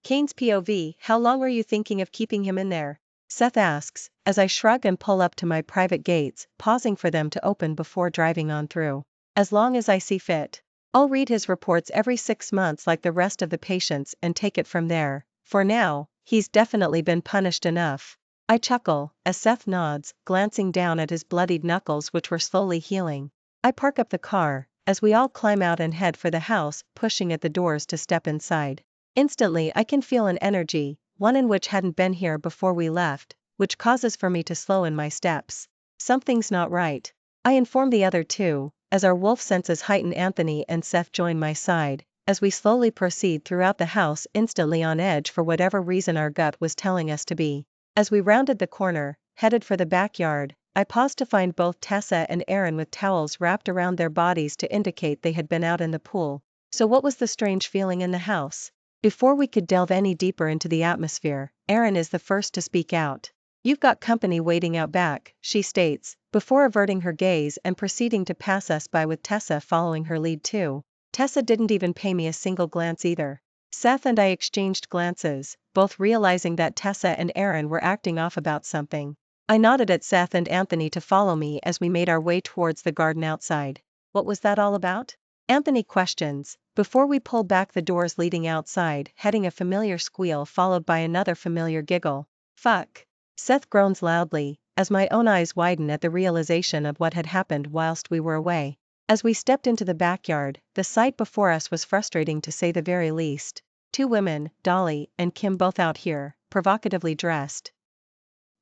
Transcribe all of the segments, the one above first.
Kane's POV, how long were you thinking of keeping him in there? Seth asks, as I shrug and pull up to my private gates, pausing for them to open before driving on through. As long as I see fit. I'll read his reports every 6 months like the rest of the patients and take it from there. For now, he's definitely been punished enough. I chuckle, as Seth nods, glancing down at his bloodied knuckles which were slowly healing. I park up the car, as we all climb out and head for the house, pushing at the doors to step inside. Instantly I can feel an energy, one in which hadn't been here before we left, which causes for me to slow in my steps. Something's not right. I inform the other two, as our wolf senses heighten. Anthony and Seth join my side, as we slowly proceed throughout the house, instantly on edge for whatever reason our gut was telling us to be. As we rounded the corner, headed for the backyard, I paused to find both Tessa and Aaron with towels wrapped around their bodies to indicate they had been out in the pool. So what was the strange feeling in the house? Before we could delve any deeper into the atmosphere, Aaron is the first to speak out. You've got company waiting out back, she states, before averting her gaze and proceeding to pass us by with Tessa following her lead too. Tessa didn't even pay me a single glance either. Seth and I exchanged glances, both realizing that Tessa and Aaron were acting off about something. I nodded at Seth and Anthony to follow me as we made our way towards the garden outside. What was that all about? Anthony questions, before we pull back the doors leading outside, heading a familiar squeal followed by another familiar giggle. Fuck. Seth groans loudly, as my own eyes widen at the realization of what had happened whilst we were away. As we stepped into the backyard, the sight before us was frustrating to say the very least. 2 women, Dolly and Kim, both out here, provocatively dressed.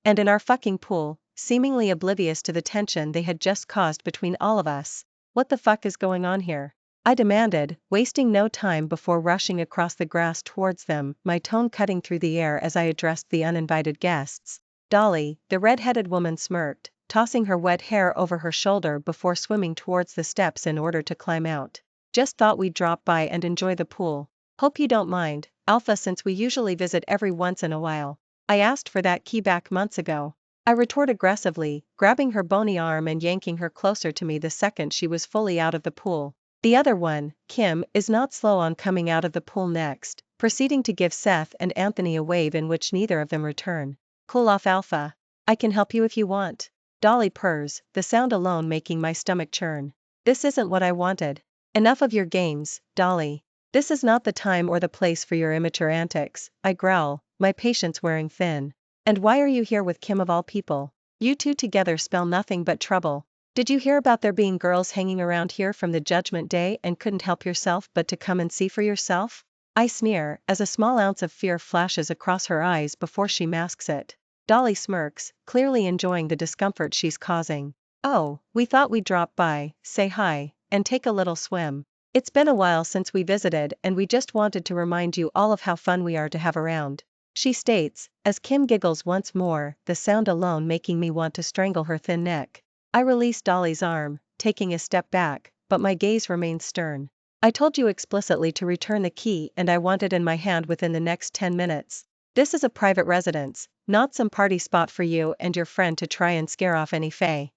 And in our fucking pool, seemingly oblivious to the tension they had just caused between all of us. What the fuck is going on here? I demanded, wasting no time before rushing across the grass towards them, my tone cutting through the air as I addressed the uninvited guests. Dolly, the red-headed woman, smirked, tossing her wet hair over her shoulder before swimming towards the steps in order to climb out. Just thought we'd drop by and enjoy the pool. Hope you don't mind, Alpha, since we usually visit every once in a while. I asked for that key back months ago. I retort aggressively, grabbing her bony arm and yanking her closer to me the second she was fully out of the pool. The other one, Kim, is not slow on coming out of the pool next, proceeding to give Seth and Anthony a wave in which neither of them return. Cool off, Alpha. I can help you if you want. Dolly purrs, the sound alone making my stomach churn. This isn't what I wanted. Enough of your games, Dolly. This is not the time or the place for your immature antics, I growl, my patience wearing thin. And why are you here with Kim of all people? You two together spell nothing but trouble. Did you hear about there being girls hanging around here from the Judgment Day and couldn't help yourself but to come and see for yourself? I sneer, as a small ounce of fear flashes across her eyes before she masks it. Dolly smirks, clearly enjoying the discomfort she's causing. Oh, we thought we'd drop by, say hi, and take a little swim. It's been a while since we visited and we just wanted to remind you all of how fun we are to have around, she states, as Kim giggles once more, the sound alone making me want to strangle her thin neck. I release Dolly's arm, taking a step back, but my gaze remains stern. I told you explicitly to return the key and I want it in my hand within the next 10 minutes. This is a private residence, not some party spot for you and your friend to try and scare off any fae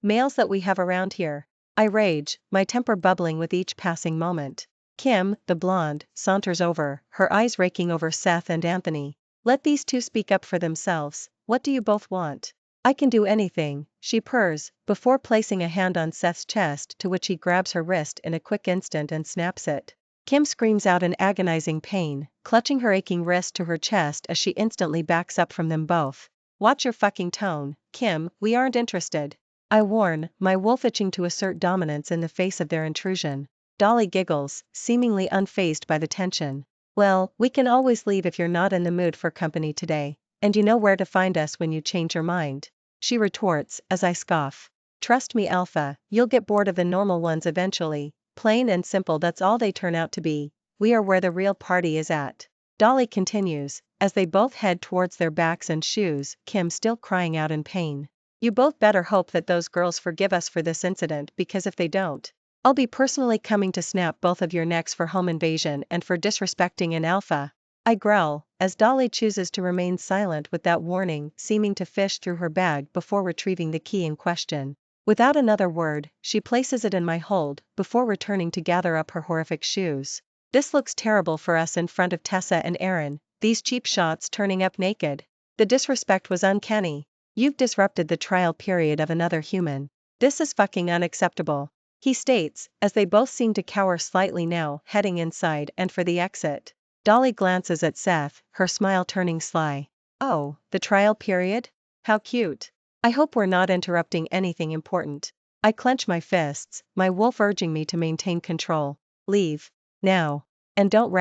males that we have around here. I rage, my temper bubbling with each passing moment. Kim, the blonde, saunters over, her eyes raking over Seth and Anthony. Let these two speak up for themselves. What do you both want? I can do anything, she purrs, before placing a hand on Seth's chest, to which he grabs her wrist in a quick instant and snaps it. Kim screams out in agonizing pain, clutching her aching wrist to her chest as she instantly backs up from them both. Watch your fucking tone, Kim, we aren't interested. I warn, my wolf itching to assert dominance in the face of their intrusion. Dolly giggles, seemingly unfazed by the tension. Well, we can always leave if you're not in the mood for company today, and you know where to find us when you change your mind, she retorts, as I scoff. Trust me, Alpha, you'll get bored of the normal ones eventually. Plain and simple, that's all they turn out to be. We are where the real party is at. Dolly continues, as they both head towards their backs and shoes, Kim still crying out in pain. You both better hope that those girls forgive us for this incident, because if they don't, I'll be personally coming to snap both of your necks for home invasion and for disrespecting an Alpha. I growl, as Dolly chooses to remain silent with that warning seeming to fish through her bag before retrieving the key in question. Without another word, she places it in my hold, before returning to gather up her horrific shoes. This looks terrible for us in front of Tessa and Aaron, these cheap shots turning up naked. The disrespect was uncanny. You've disrupted the trial period of another human. This is fucking unacceptable, he states, as they both seem to cower slightly now, heading inside and for the exit. Dolly glances at Seth, her smile turning sly. Oh, the trial period? How cute. I hope we're not interrupting anything important. I clench my fists, my wolf urging me to maintain control. Leave. Now. And don't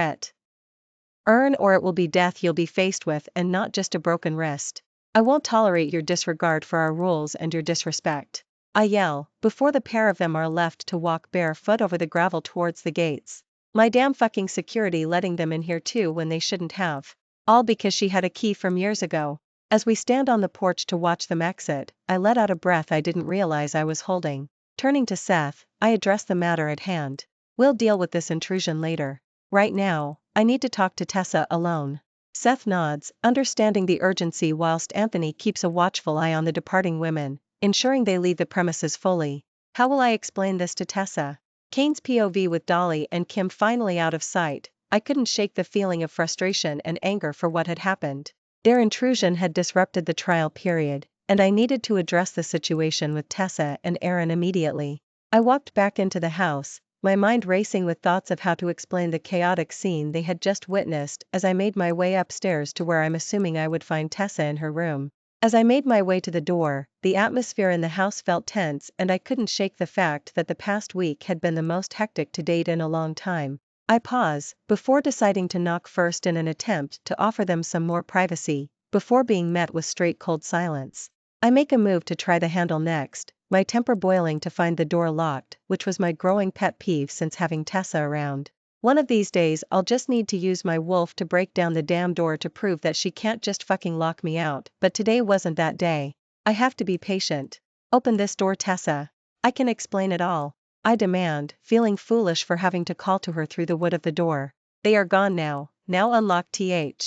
earn or it will be death you'll be faced with and not just a broken wrist. I won't tolerate your disregard for our rules and your disrespect, I yell, before the pair of them are left to walk barefoot over the gravel towards the gates. My damn fucking security letting them in here too when they shouldn't have. All because she had a key from years ago. As we stand on the porch to watch them exit, I let out a breath I didn't realize I was holding. Turning to Seth, I address the matter at hand. We'll deal with this intrusion later. Right now, I need to talk to Tessa alone. Seth nods, understanding the urgency whilst Anthony keeps a watchful eye on the departing women, ensuring they leave the premises fully. How will I explain this to Tessa? Kane's POV with Dolly and Kim finally out of sight, I couldn't shake the feeling of frustration and anger for what had happened. Their intrusion had disrupted the trial period, and I needed to address the situation with Tessa and Aaron immediately. I walked back into the house, my mind racing with thoughts of how to explain the chaotic scene they had just witnessed as I made my way upstairs to where I'm assuming I would find Tessa in her room. As I made my way to the door, the atmosphere in the house felt tense and I couldn't shake the fact that the past week had been the most hectic to date in a long time. I pause, before deciding to knock first in an attempt to offer them some more privacy, before being met with straight cold silence. I make a move to try the handle next, my temper boiling to find the door locked, which was my growing pet peeve since having Tessa around. One of these days I'll just need to use my wolf to break down the damn door to prove that she can't just fucking lock me out, but today wasn't that day. I have to be patient. Open this door, Tessa. I can explain it all, I demand, feeling foolish for having to call to her through the wood of the door. They are gone now unlock the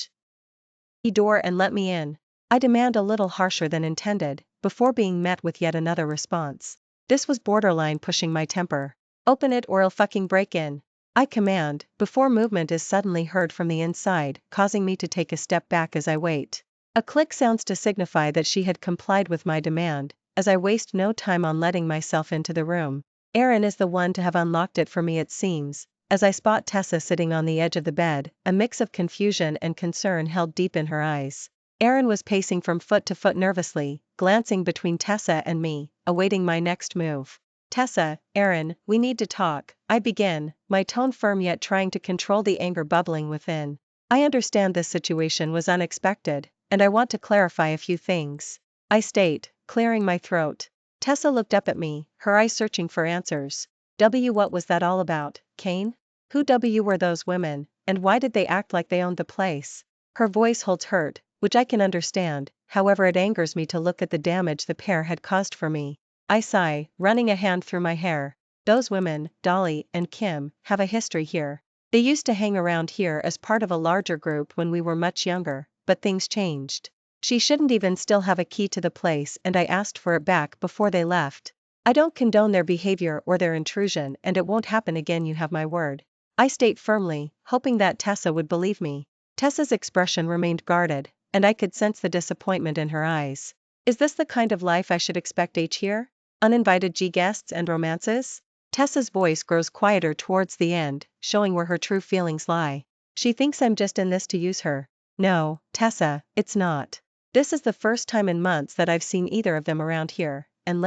door and let me in. I demand a little harsher than intended, before being met with yet another response. This was borderline pushing my temper. Open it or I'll fucking break in, I command, before movement is suddenly heard from the inside, causing me to take a step back as I wait. A click sounds to signify that she had complied with my demand, as I waste no time on letting myself into the room. Aaron is the one to have unlocked it for me it seems, as I spot Tessa sitting on the edge of the bed, a mix of confusion and concern held deep in her eyes. Aaron was pacing from foot to foot nervously, glancing between Tessa and me, awaiting my next move. Tessa, Aaron, we need to talk, I begin, my tone firm yet trying to control the anger bubbling within. I understand this situation was unexpected, and I want to clarify a few things, I state, clearing my throat. Tessa looked up at me, her eyes searching for answers. What was that all about, Kane? Who were those women, and why did they act like they owned the place? Her voice holds hurt, which I can understand, however it angers me to look at the damage the pair had caused for me. I sigh, running a hand through my hair. Those women, Dolly and Kim, have a history here. They used to hang around here as part of a larger group when we were much younger, but things changed. She shouldn't even still have a key to the place and I asked for it back before they left. I don't condone their behavior or their intrusion and it won't happen again, you have my word, I state firmly, hoping that Tessa would believe me. Tessa's expression remained guarded, and I could sense the disappointment in her eyes. Is this the kind of life I should expect here? Uninvited guests and romances? Tessa's voice grows quieter towards the end, showing where her true feelings lie. She thinks I'm just in this to use her. No, Tessa, it's not. This is the first time in months that I've seen either of them around here, and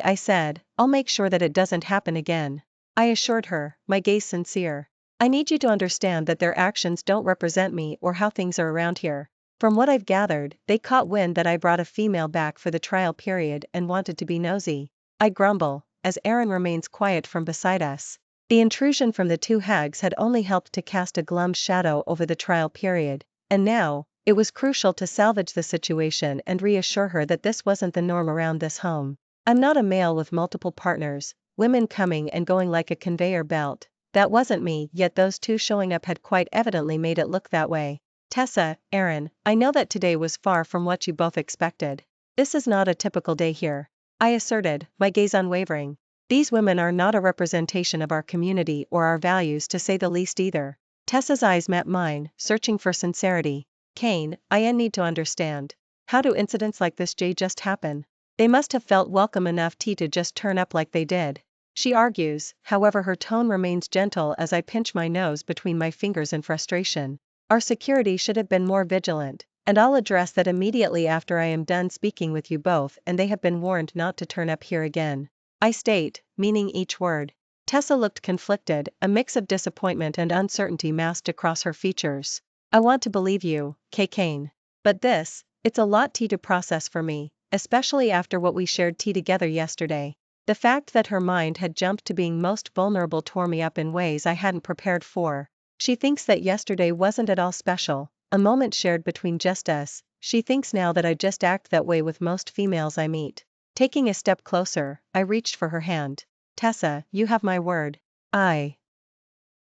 I said, I'll make sure that it doesn't happen again. I assured her, my gaze sincere. I need you to understand that their actions don't represent me or how things are around here. From what I've gathered, they caught wind that I brought a female back for the trial period and wanted to be nosy. I grumble, as Aaron remains quiet from beside us. The intrusion from the two hags had only helped to cast a glum shadow over the trial period, and now, it was crucial to salvage the situation and reassure her that this wasn't the norm around this home. I'm not a male with multiple partners, women coming and going like a conveyor belt. That wasn't me, yet those two showing up had quite evidently made it look that way. Tessa, Aaron, I know that today was far from what you both expected. This is not a typical day here, I asserted, my gaze unwavering. These women are not a representation of our community or our values, to say the least either. Tessa's eyes met mine, searching for sincerity. Kane, I need to understand. How do incidents like this just happen? They must have felt welcome enough to just turn up like they did. She argues, however her tone remains gentle as I pinch my nose between my fingers in frustration. Our security should have been more vigilant, and I'll address that immediately after I am done speaking with you both and they have been warned not to turn up here again. I state, meaning each word. Tessa looked conflicted, a mix of disappointment and uncertainty masked across her features. I want to believe you, Kane. But it's a lot to process for me, especially after what we shared together yesterday. The fact that her mind had jumped to being most vulnerable tore me up in ways I hadn't prepared for. She thinks that yesterday wasn't at all special, a moment shared between just us. She thinks now that I just act that way with most females I meet. Taking a step closer, I reached for her hand. Tessa, you have my word.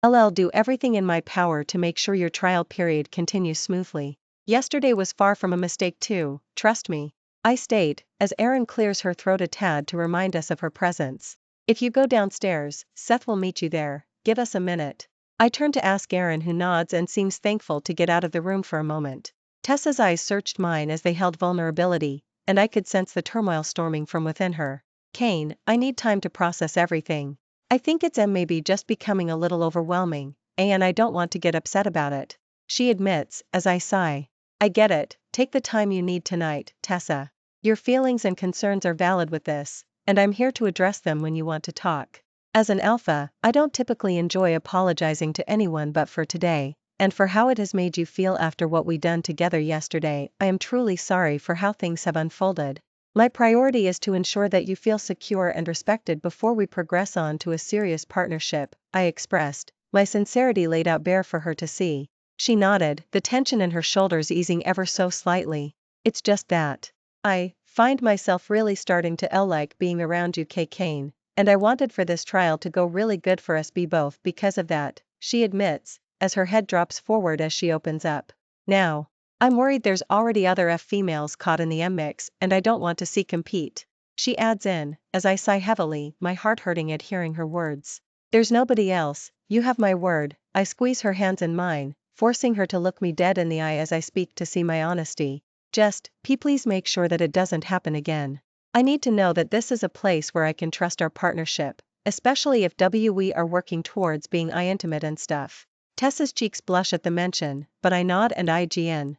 I'll do everything in my power to make sure your trial period continues smoothly. Yesterday was far from a mistake too, trust me. I state, as Erin clears her throat a tad to remind us of her presence. If you go downstairs, Seth will meet you there. Give us a minute. I turn to ask Erin, who nods and seems thankful to get out of the room for a moment. Tessa's eyes searched mine as they held vulnerability, and I could sense the turmoil storming from within her. Kane, I need time to process everything. I think it's maybe just becoming a little overwhelming, and I don't want to get upset about it. She admits, as I sigh. I get it, take the time you need tonight, Tessa. Your feelings and concerns are valid with this, and I'm here to address them when you want to talk. As an alpha, I don't typically enjoy apologizing to anyone, but for today, and for how it has made you feel after what we done together yesterday, I am truly sorry for how things have unfolded. My priority is to ensure that you feel secure and respected before we progress on to a serious partnership, I expressed, my sincerity laid out bare for her to see. She nodded, the tension in her shoulders easing ever so slightly. It's just that I find myself really starting to like being around you, Kane, and I wanted for this trial to go really good for us both because of that, she admits, as her head drops forward as she opens up. Now, I'm worried there's already other females caught in the mix and I don't want to see compete. She adds in, as I sigh heavily, my heart hurting at hearing her words. There's nobody else, you have my word. I squeeze her hands in mine, forcing her to look me dead in the eye as I speak to see my honesty. Just, please make sure that it doesn't happen again. I need to know that this is a place where I can trust our partnership, especially if we are working towards being intimate and stuff. Tessa's cheeks blush at the mention, but I nod and IGN.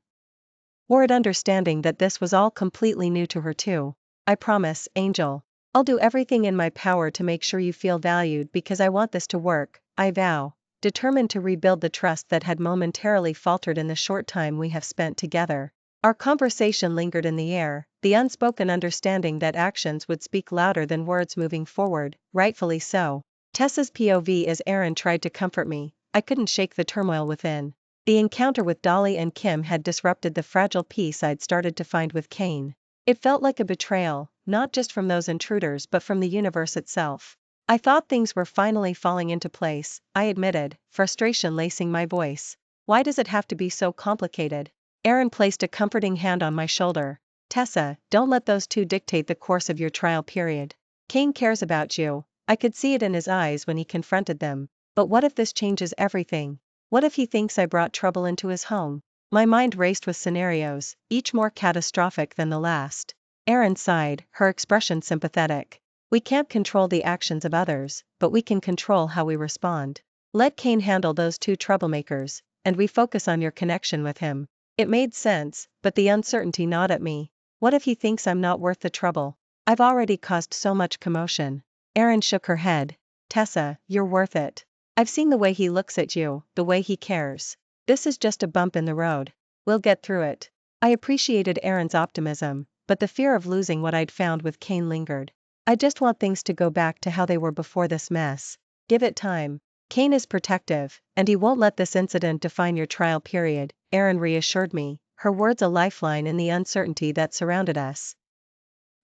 Worried, understanding that this was all completely new to her too. I promise, Angel. I'll do everything in my power to make sure you feel valued because I want this to work, I vow. Determined to rebuild the trust that had momentarily faltered in the short time we have spent together. Our conversation lingered in the air, the unspoken understanding that actions would speak louder than words moving forward, rightfully so. Tessa's POV as Erin tried to comfort me, I couldn't shake the turmoil within. The encounter with Dolly and Kim had disrupted the fragile peace I'd started to find with Kane. It felt like a betrayal, not just from those intruders but from the universe itself. I thought things were finally falling into place, I admitted, frustration lacing my voice. Why does it have to be so complicated? Erin placed a comforting hand on my shoulder. Tessa, don't let those two dictate the course of your trial period. Kane cares about you. I could see it in his eyes when he confronted them. But what if this changes everything? What if he thinks I brought trouble into his home? My mind raced with scenarios, each more catastrophic than the last. Erin sighed, her expression sympathetic. We can't control the actions of others, but we can control how we respond. Let Kane handle those two troublemakers, and we focus on your connection with him. It made sense, but the uncertainty gnawed at me. What if he thinks I'm not worth the trouble? I've already caused so much commotion. Erin shook her head. Tessa, you're worth it. I've seen the way he looks at you, the way he cares. This is just a bump in the road. We'll get through it. I appreciated Erin's optimism, but the fear of losing what I'd found with Kane lingered. I just want things to go back to how they were before this mess. Give it time. Kane is protective, and he won't let this incident define your trial period, Erin reassured me, her words a lifeline in the uncertainty that surrounded us.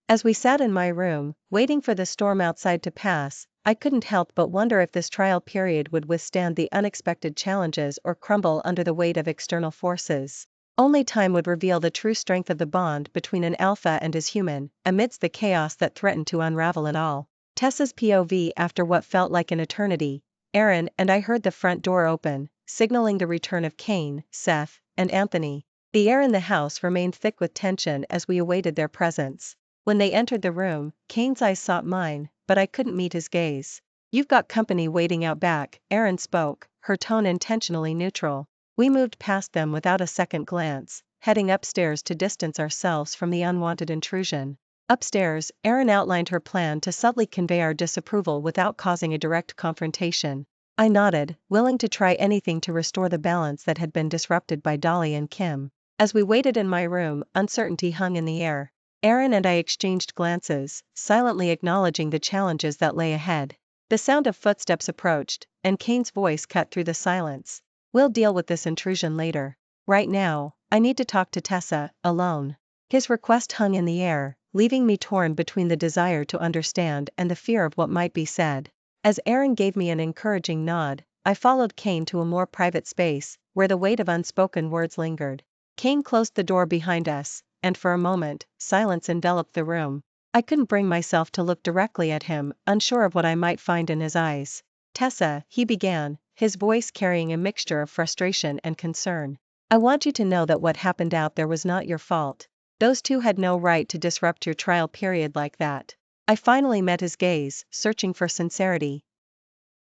As we sat in my room, waiting for the storm outside to pass, I couldn't help but wonder if this trial period would withstand the unexpected challenges or crumble under the weight of external forces. Only time would reveal the true strength of the bond between an alpha and his human, amidst the chaos that threatened to unravel it all. Tessa's POV. After what felt like an eternity, Aaron and I heard the front door open, signaling the return of Kane, Seth, and Anthony. The air in the house remained thick with tension as we awaited their presence. When they entered the room, Kane's eyes sought mine, but I couldn't meet his gaze. "You've got company waiting out back," Aaron spoke, her tone intentionally neutral. We moved past them without a second glance, heading upstairs to distance ourselves from the unwanted intrusion. Upstairs, Aaron outlined her plan to subtly convey our disapproval without causing a direct confrontation. I nodded, willing to try anything to restore the balance that had been disrupted by Dolly and Kim. As we waited in my room, uncertainty hung in the air. Aaron and I exchanged glances, silently acknowledging the challenges that lay ahead. The sound of footsteps approached, and Kane's voice cut through the silence. "We'll deal with this intrusion later. Right now, I need to talk to Tessa, alone." His request hung in the air, leaving me torn between the desire to understand and the fear of what might be said. As Aaron gave me an encouraging nod, I followed Kane to a more private space, where the weight of unspoken words lingered. Kane closed the door behind us, and for a moment, silence enveloped the room. I couldn't bring myself to look directly at him, unsure of what I might find in his eyes. "Tessa," he began, his voice carrying a mixture of frustration and concern. "I want you to know that what happened out there was not your fault. Those two had no right to disrupt your trial period like that." I finally met his gaze, searching for sincerity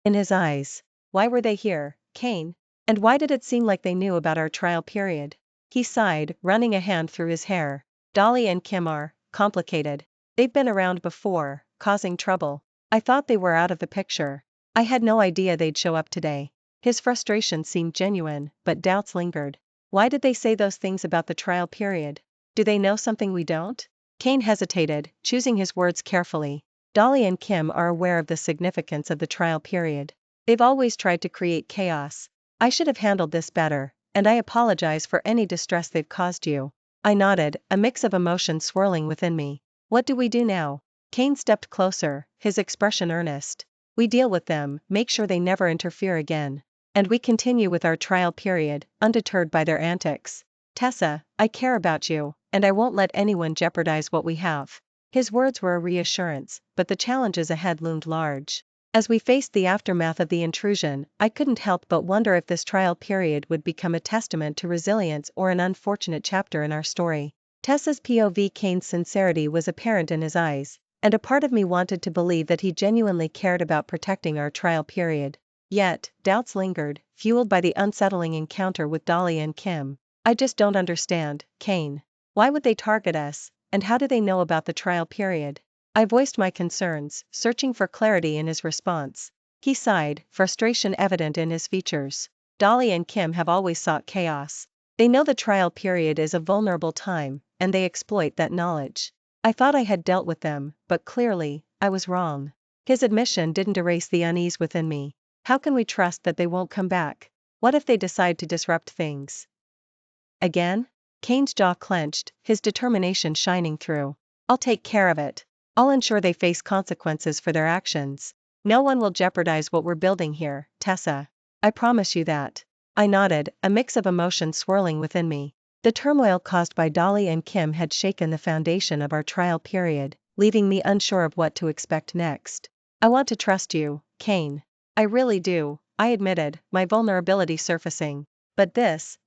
in his eyes. "Why were they here, Kane? And why did it seem like they knew about our trial period?" He sighed, running a hand through his hair. "Dolly and Kim are complicated. They've been around before, causing trouble. I thought they were out of the picture. I had no idea they'd show up today." His frustration seemed genuine, but doubts lingered. "Why did they say those things about the trial period? Do they know something we don't?" Kane hesitated, choosing his words carefully. "Dolly and Kim are aware of the significance of the trial period. They've always tried to create chaos. I should have handled this better, and I apologize for any distress they've caused you." I nodded, a mix of emotion swirling within me. "What do we do now?" Kane stepped closer, his expression earnest. "We deal with them, make sure they never interfere again. And we continue with our trial period, undeterred by their antics. Tessa, I care about you, and I won't let anyone jeopardize what we have." His words were a reassurance, but the challenges ahead loomed large. As we faced the aftermath of the intrusion, I couldn't help but wonder if this trial period would become a testament to resilience or an unfortunate chapter in our story. Tessa's POV. Kane's sincerity was apparent in his eyes, and a part of me wanted to believe that he genuinely cared about protecting our trial period. Yet, doubts lingered, fueled by the unsettling encounter with Dolly and Kim. "I just don't understand, Kane. Why would they target us, and how do they know about the trial period?" I voiced my concerns, searching for clarity in his response. He sighed, frustration evident in his features. "Dolly and Kim have always sought chaos. They know the trial period is a vulnerable time, and they exploit that knowledge. I thought I had dealt with them, but clearly, I was wrong." His admission didn't erase the unease within me. How can we trust that they won't come back? What if they decide to disrupt things again? Kane's jaw clenched, his determination shining through. "I'll take care of it. I'll ensure they face consequences for their actions. No one will jeopardize what we're building here, Tessa. I promise you that." I nodded, a mix of emotion swirling within me. The turmoil caused by Dolly and Kim had shaken the foundation of our trial period, leaving me unsure of what to expect next. "I want to trust you, Kane. I really do," I admitted, my vulnerability surfacing. "But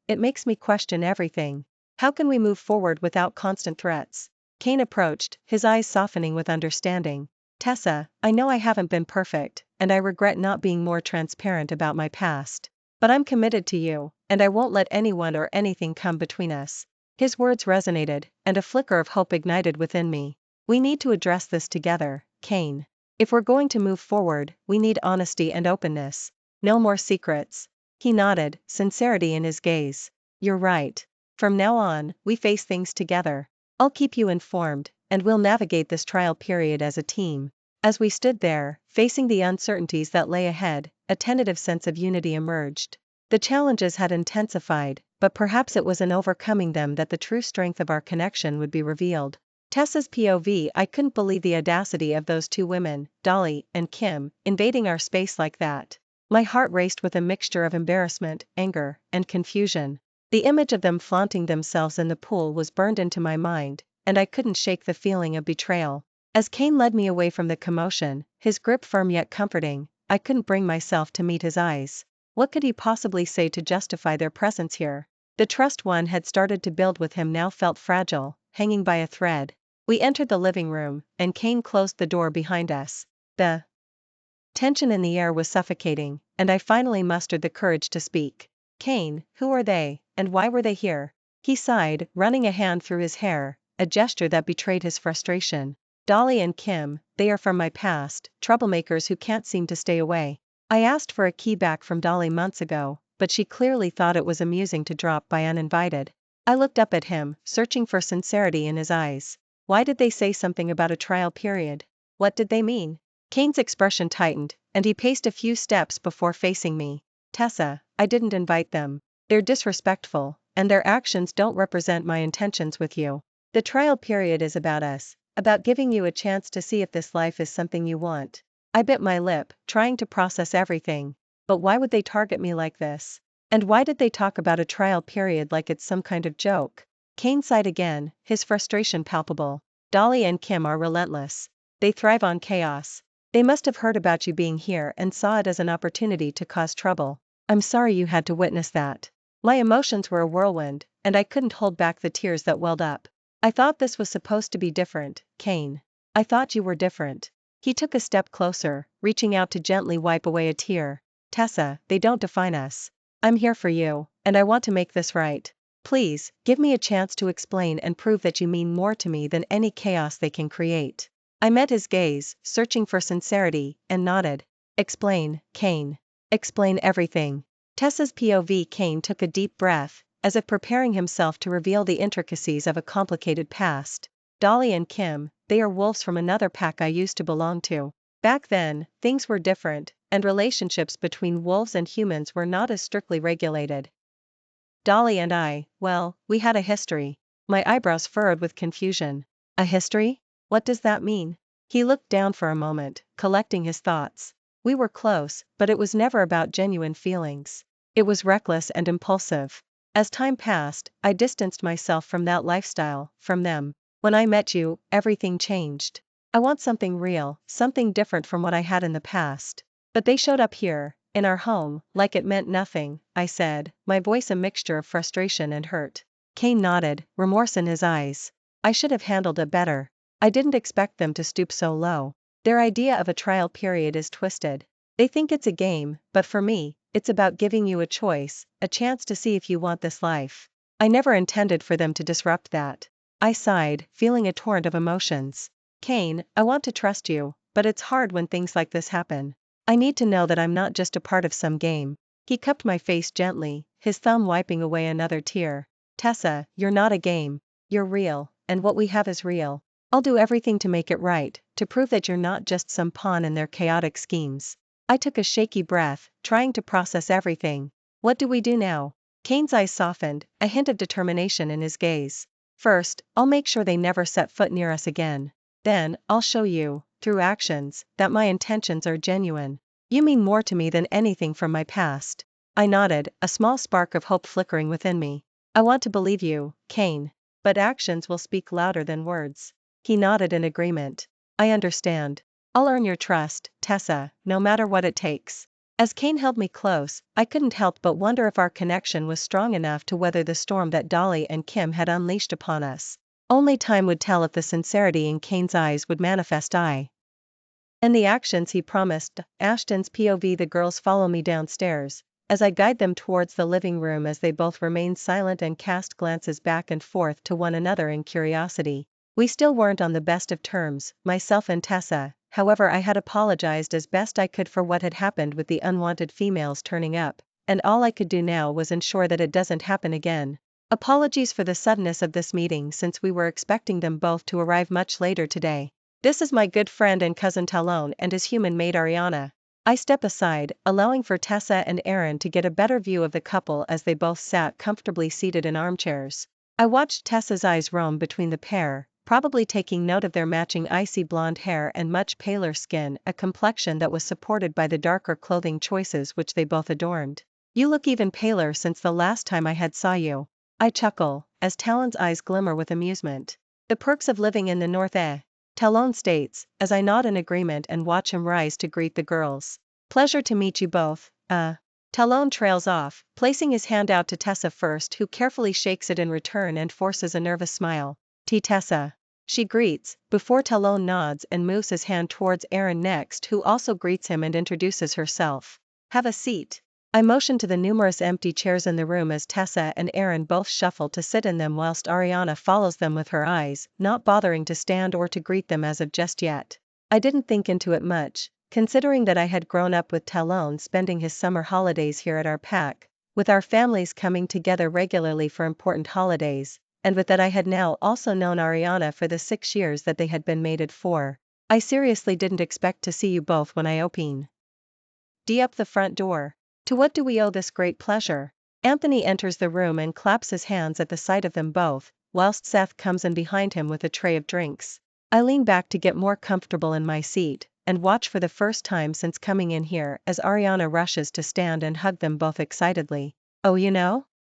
it makes me question everything. How can we move forward without constant threats?" Kane approached, his eyes softening with understanding. "Tessa, I know I haven't been perfect, and I regret not being more transparent about my past. But I'm committed to you, and I won't let anyone or anything come between us." His words resonated, and a flicker of hope ignited within me. "We need to address this together, Kane. If we're going to move forward, we need honesty and openness. No more secrets." He nodded, sincerity in his gaze. "You're right. From now on, we face things together. I'll keep you informed, and we'll navigate this trial period as a team." As we stood there, facing the uncertainties that lay ahead, a tentative sense of unity emerged. The challenges had intensified, but perhaps it was in overcoming them that the true strength of our connection would be revealed. Tessa's POV. I couldn't believe the audacity of those two women, Dolly and Kim, invading our space like that. My heart raced with a mixture of embarrassment, anger, and confusion. The image of them flaunting themselves in the pool was burned into my mind, and I couldn't shake the feeling of betrayal. As Kane led me away from the commotion, his grip firm yet comforting, I couldn't bring myself to meet his eyes. What could he possibly say to justify their presence here? The trust one had started to build with him now felt fragile, hanging by a thread. We entered the living room, and Kane closed the door behind us. The tension in the air was suffocating, and I finally mustered the courage to speak. Kane, who are they, and why were they here? He sighed, running a hand through his hair, a gesture that betrayed his frustration. Dolly and Kim, they are from my past, troublemakers who can't seem to stay away. I asked for a key back from Dolly months ago, but she clearly thought it was amusing to drop by uninvited. I looked up at him, searching for sincerity in his eyes. Why did they say something about a trial period? What did they mean? Kane's expression tightened, and he paced a few steps before facing me. Tessa, I didn't invite them. They're disrespectful, and their actions don't represent my intentions with you. The trial period is about us, about giving you a chance to see if this life is something you want. I bit my lip, trying to process everything. But why would they target me like this? And why did they talk about a trial period like it's some kind of joke? Kane sighed again, his frustration palpable. Dolly and Kim are relentless. They thrive on chaos. They must have heard about you being here and saw it as an opportunity to cause trouble. I'm sorry you had to witness that. My emotions were a whirlwind, and I couldn't hold back the tears that welled up. I thought this was supposed to be different, Kane. I thought you were different. He took a step closer, reaching out to gently wipe away a tear. Tessa, they don't define us. I'm here for you, and I want to make this right. Please, give me a chance to explain and prove that you mean more to me than any chaos they can create. I met his gaze, searching for sincerity, and nodded. Explain, Kane. Explain everything. Tessa's POV. Kane took a deep breath, as if preparing himself to reveal the intricacies of a complicated past. Dolly and Kim, they are wolves from another pack I used to belong to. Back then, things were different, and relationships between wolves and humans were not as strictly regulated. Dolly and I, well, we had a history. My eyebrows furrowed with confusion. A history? What does that mean? He looked down for a moment, collecting his thoughts. We were close, but it was never about genuine feelings. It was reckless and impulsive. As time passed, I distanced myself from that lifestyle, from them. When I met you, everything changed. I want something real, something different from what I had in the past. But they showed up here, in our home, like it meant nothing, I said, my voice a mixture of frustration and hurt. Kane nodded, remorse in his eyes. I should have handled it better. I didn't expect them to stoop so low. Their idea of a trial period is twisted. They think it's a game, but for me, it's about giving you a choice, a chance to see if you want this life. I never intended for them to disrupt that. I sighed, feeling a torrent of emotions. Kane, I want to trust you, but it's hard when things like this happen. I need to know that I'm not just a part of some game. He cupped my face gently, his thumb wiping away another tear. Tessa, you're not a game. You're real, and what we have is real. I'll do everything to make it right, to prove that you're not just some pawn in their chaotic schemes. I took a shaky breath, trying to process everything. What do we do now? Kane's eyes softened, a hint of determination in his gaze. First, I'll make sure they never set foot near us again. Then, I'll show you, through actions, that my intentions are genuine. You mean more to me than anything from my past. I nodded, a small spark of hope flickering within me. I want to believe you, Kane. But actions will speak louder than words. He nodded in agreement. I understand. I'll earn your trust, Tessa, no matter what it takes. As Kane held me close, I couldn't help but wonder if our connection was strong enough to weather the storm that Dolly and Kim had unleashed upon us. Only time would tell if the sincerity in Kane's eyes would manifest. And the actions he promised. Ashton's POV. The girls follow me downstairs, as I guide them towards the living room as they both remain silent and cast glances back and forth to one another in curiosity. We still weren't on the best of terms, myself and Tessa, however I had apologized as best I could for what had happened with the unwanted females turning up, and all I could do now was ensure that it doesn't happen again. Apologies for the suddenness of this meeting since we were expecting them both to arrive much later today. This is my good friend and cousin Talon and his human maid Ariana. I step aside, allowing for Tessa and Aaron to get a better view of the couple as they both sat comfortably seated in armchairs. I watched Tessa's eyes roam between the pair, probably taking note of their matching icy blonde hair and much paler skin, a complexion that was supported by the darker clothing choices which they both adorned. You look even paler since the last time I had saw you. I chuckle, as Talon's eyes glimmer with amusement. The perks of living in the north. Talon states, as I nod in agreement and watch him rise to greet the girls. Pleasure to meet you both, Talon trails off, placing his hand out to Tessa first, who carefully shakes it in return and forces a nervous smile. Tessa. She greets, before Talon nods and moves his hand towards Erin next, who also greets him and introduces herself. Have a seat. I motion to the numerous empty chairs in the room as Tessa and Erin both shuffle to sit in them, whilst Ariana follows them with her eyes, not bothering to stand or to greet them as of just yet. I didn't think into it much, considering that I had grown up with Talon spending his summer holidays here at our pack, with our families coming together regularly for important holidays, and with that I had now also known Ariana for the 6 years that they had been mated for. I seriously didn't expect to see you both when I opened up the front door. To what do we owe this great pleasure? Anthony enters the room and claps his hands at the sight of them both, whilst Seth comes in behind him with a tray of drinks. I lean back to get more comfortable in my seat, and watch for the first time since coming in here as Ariana rushes to stand and hug them both excitedly. Oh,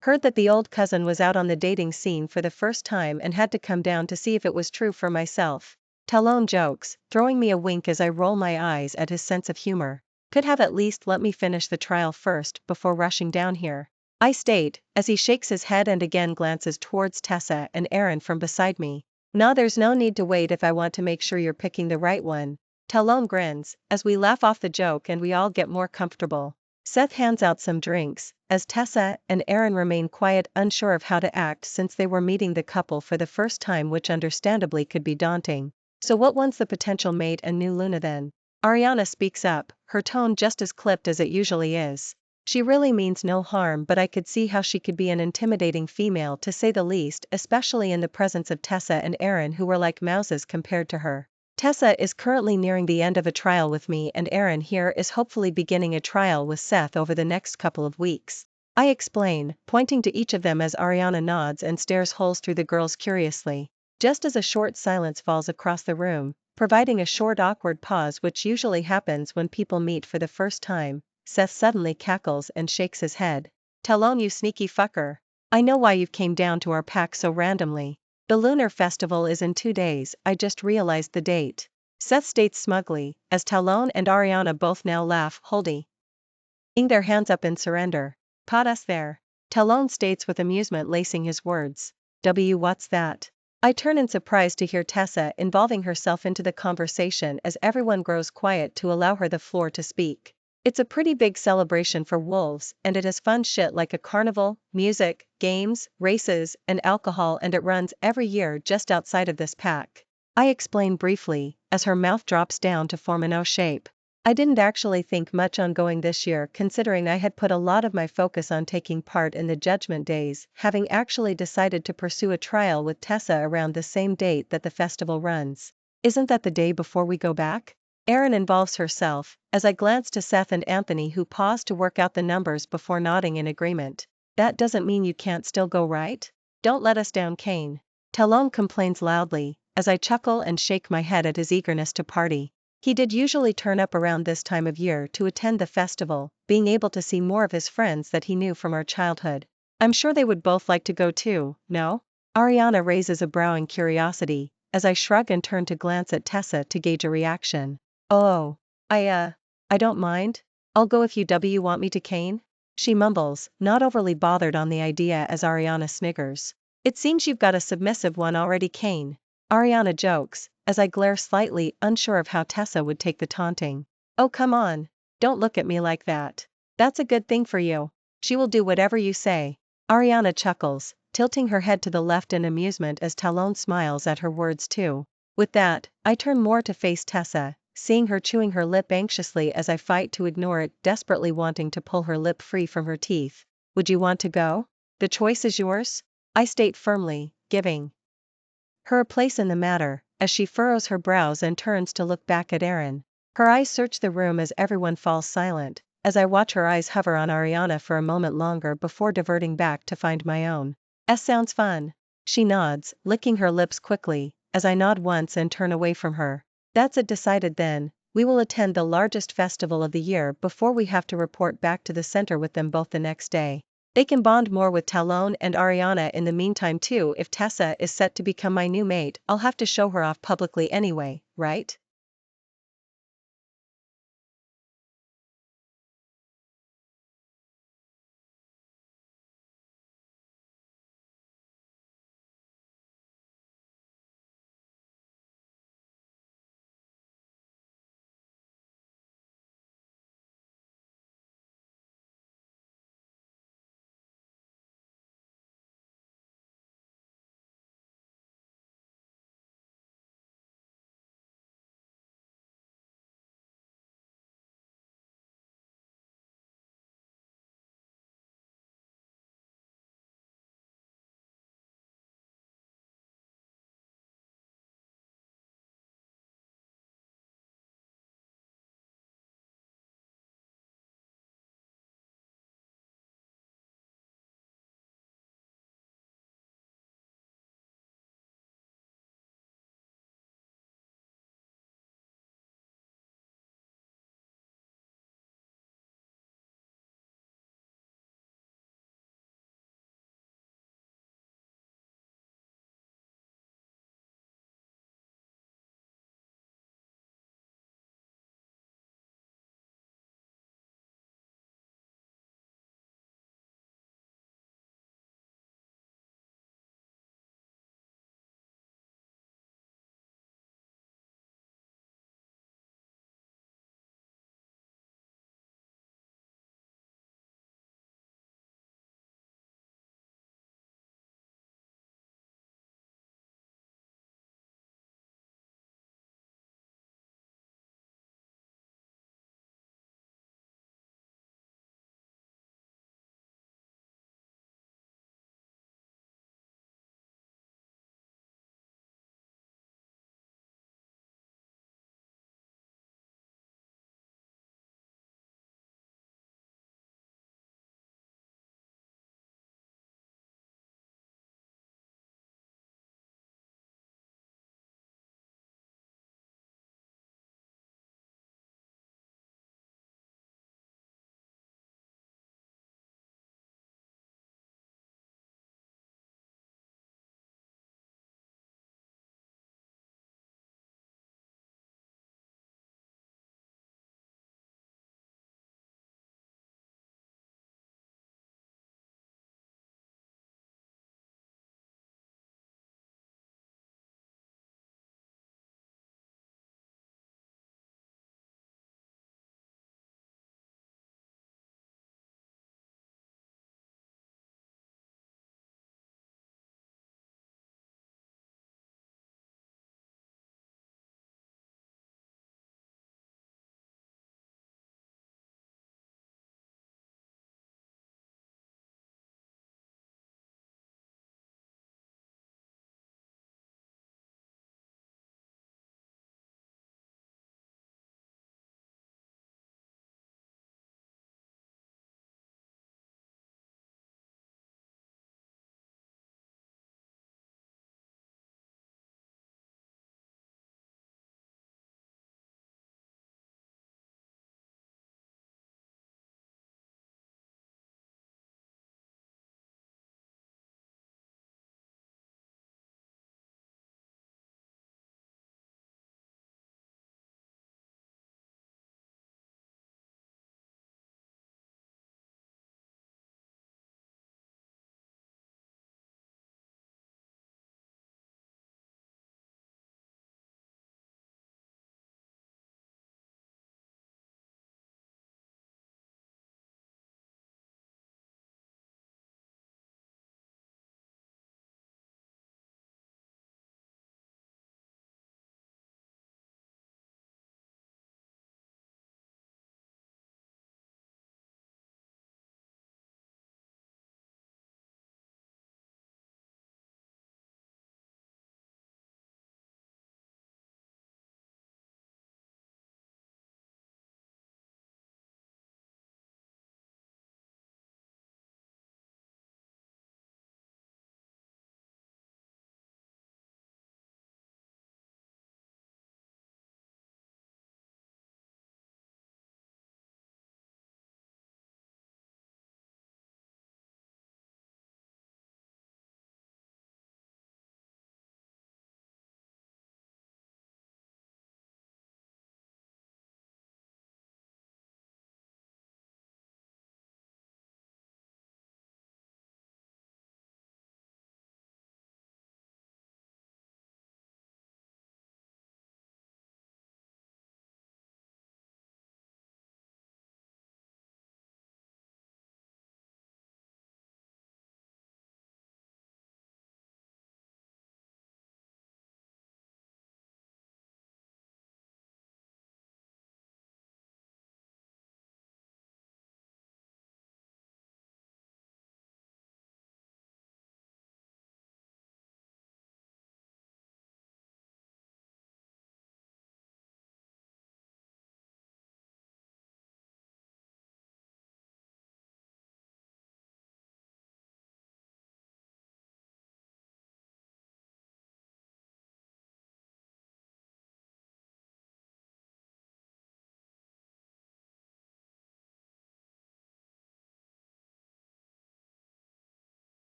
heard that the old cousin was out on the dating scene for the first time and had to come down to see if it was true for myself. Talon jokes, throwing me a wink as I roll my eyes at his sense of humor. Could have at least let me finish the trial first before rushing down here, I state, as he shakes his head and again glances towards Tessa and Erin from beside me. Nah, there's no need to wait if I want to make sure you're picking the right one. Talon grins, as we laugh off the joke and we all get more comfortable. Seth hands out some drinks, as Tessa and Erin remain quiet, unsure of how to act since they were meeting the couple for the first time, which understandably could be daunting. So what one's the potential mate and new Luna then? Ariana speaks up, her tone just as clipped as it usually is. She really means no harm, but I could see how she could be an intimidating female to say the least, especially in the presence of Tessa and Erin, who were like mouses compared to her. Tessa is currently nearing the end of a trial with me, and Erin here is hopefully beginning a trial with Seth over the next couple of weeks. I explain, pointing to each of them as Ariana nods and stares holes through the girls curiously. Just as a short silence falls across the room, providing a short awkward pause which usually happens when people meet for the first time, Seth suddenly cackles and shakes his head. Talon, you sneaky fucker. I know why you've came down to our pack so randomly. The Lunar Festival is in 2 days, I just realized the date. Seth states smugly, as Talon and Ariana both now laugh, holding their hands up in surrender. Caught us there. Talon states with amusement, lacing his words. What's that? I turn in surprise to hear Tessa involving herself into the conversation as everyone grows quiet to allow her the floor to speak. It's a pretty big celebration for wolves, and it has fun shit like a carnival, music, games, races, and alcohol, and it runs every year just outside of this pack. I explain briefly, as her mouth drops down to form an O shape. I didn't actually think much on going this year, considering I had put a lot of my focus on taking part in the Judgment Days, having actually decided to pursue a trial with Tessa around the same date that the festival runs. Isn't that the day before we go back? Erin involves herself, as I glance to Seth and Anthony, who pause to work out the numbers before nodding in agreement. That doesn't mean you can't still go, right? Don't let us down, Kane. Talon complains loudly, as I chuckle and shake my head at his eagerness to party. He did usually turn up around this time of year to attend the festival, being able to see more of his friends that he knew from our childhood. I'm sure they would both like to go too, no? Ariana raises a brow in curiosity, as I shrug and turn to glance at Tessa to gauge a reaction. Oh, I don't mind. I'll go if you want me to, Kane? She mumbles, not overly bothered on the idea as Ariana sniggers. It seems you've got a submissive one already, Kane. Ariana jokes, as I glare slightly, unsure of how Tessa would take the taunting. Oh, come on. Don't look at me like that. That's a good thing for you. She will do whatever you say. Ariana chuckles, tilting her head to the left in amusement as Talon smiles at her words too. With that, I turn more to face Tessa, seeing her chewing her lip anxiously as I fight to ignore it, desperately wanting to pull her lip free from her teeth. Would you want to go? The choice is yours, I state firmly, giving her a place in the matter, as she furrows her brows and turns to look back at Erin. Her eyes search the room as everyone falls silent, as I watch her eyes hover on Ariana for a moment longer before diverting back to find my own. Sounds fun. She nods, licking her lips quickly, as I nod once and turn away from her. That's it, decided then. We will attend the largest festival of the year before we have to report back to the center with them both the next day. They can bond more with Talon and Ariana in the meantime too. If Tessa is set to become my new mate, I'll have to show her off publicly anyway, right?